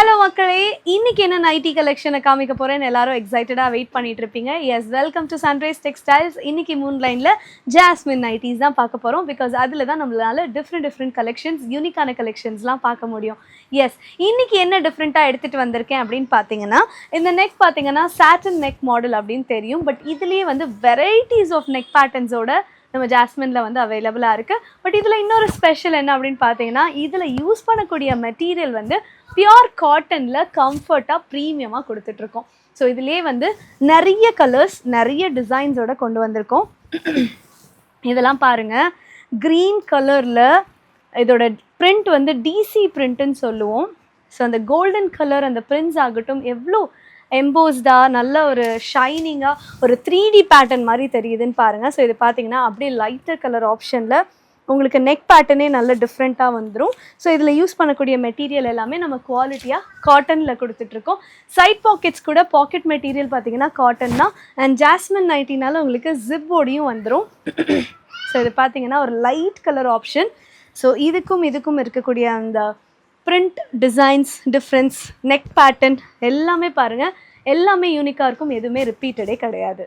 Hello மக்களே, இன்னைக்கு என்ன நைட்டி கலெக்ஷனை காமிக்க போறேன்னு எல்லாரும் எக்ஸைட்டடா வெயிட் பண்ணிட்டு இருப்பீங்க. Yes, welcome to Sunrise Textiles. இன்னைக்கு மூன் லைன்ல ஜாஸ்மின் நைட்டிஸ் தான் பார்க்க போறோம். பிகாஸ் அதில் தான் நம்மளால டிஃப்ரெண்ட் கலெக்ஷன்ஸ், யூனிக்கான கலெக்ஷன்ஸ்லாம் பார்க்க முடியும். எஸ், இன்னைக்கு என்ன டிஃப்ரெண்ட்டாக எடுத்துகிட்டு வந்திருக்கேன் அப்படின்னு பார்த்தீங்கன்னா, இந்த நெக் பார்த்தீங்கன்னா சாட்டன் நெக் மாடல் அப்படின்னு தெரியும். பட் இதுலேயே வந்து வெரைட்டிஸ் ஆஃப் நெக் பேட்டர்ன்ஸோட நம்ம ஜாஸ்மினில் வந்து அவைலபிளாக இருக்குது. பட் இதில் இன்னொரு ஸ்பெஷல் என்ன அப்படின்னு பார்த்தீங்கன்னா, இதில் யூஸ் பண்ணக்கூடிய மெட்டீரியல் வந்து பியோர் காட்டனில் கம்ஃபர்ட்டாக ப்ரீமியமாக கொடுத்துட்ருக்கோம். ஸோ இதிலே வந்து நிறைய கலர்ஸ், நிறைய டிசைன்ஸோடு கொண்டு வந்திருக்கோம். இதெல்லாம் பாருங்கள், க்ரீன் கலரில் இதோட பிரிண்ட் வந்து டிசி பிரிண்ட்டுன்னு சொல்லுவோம். ஸோ அந்த கோல்டன் கலர் அந்த பிரிண்ட்ஸ் ஆகட்டும் எவ்வளோ எம்போஸ்டாக நல்ல ஒரு ஷைனிங்காக ஒரு 3D பேட்டர்ன் மாதிரி தெரியுதுன்னு பாருங்கள். ஸோ இது பார்த்தீங்கன்னா அப்படியே லைட்டர் கலர் ஆப்ஷனில் உங்களுக்கு நெக் பேட்டர்னே நல்ல டிஃப்ரெண்ட்டாக வந்துடும். ஸோ இதில் யூஸ் பண்ணக்கூடிய மெட்டீரியல் எல்லாமே நம்ம குவாலிட்டியாக காட்டனில் கொடுத்துட்ருக்கோம். சைட் பாக்கெட்ஸ் கூட பாக்கெட் மெட்டீரியல் பார்த்தீங்கன்னா காட்டன் தான். அண்ட் ஜாஸ்மின் நைட்டினால உங்களுக்கு ஜிப்போடையும் வந்துடும். ஸோ இது பார்த்தீங்கன்னா ஒரு லைட் கலர் ஆப்ஷன். ஸோ இதுக்கும் இருக்கக்கூடிய அந்த print designs difference, neck pattern எல்லாமே பாருங்கள், எல்லாமே யூனிக்காக இருக்கும். எதுவுமே ரிப்பீட்டடே கிடையாது.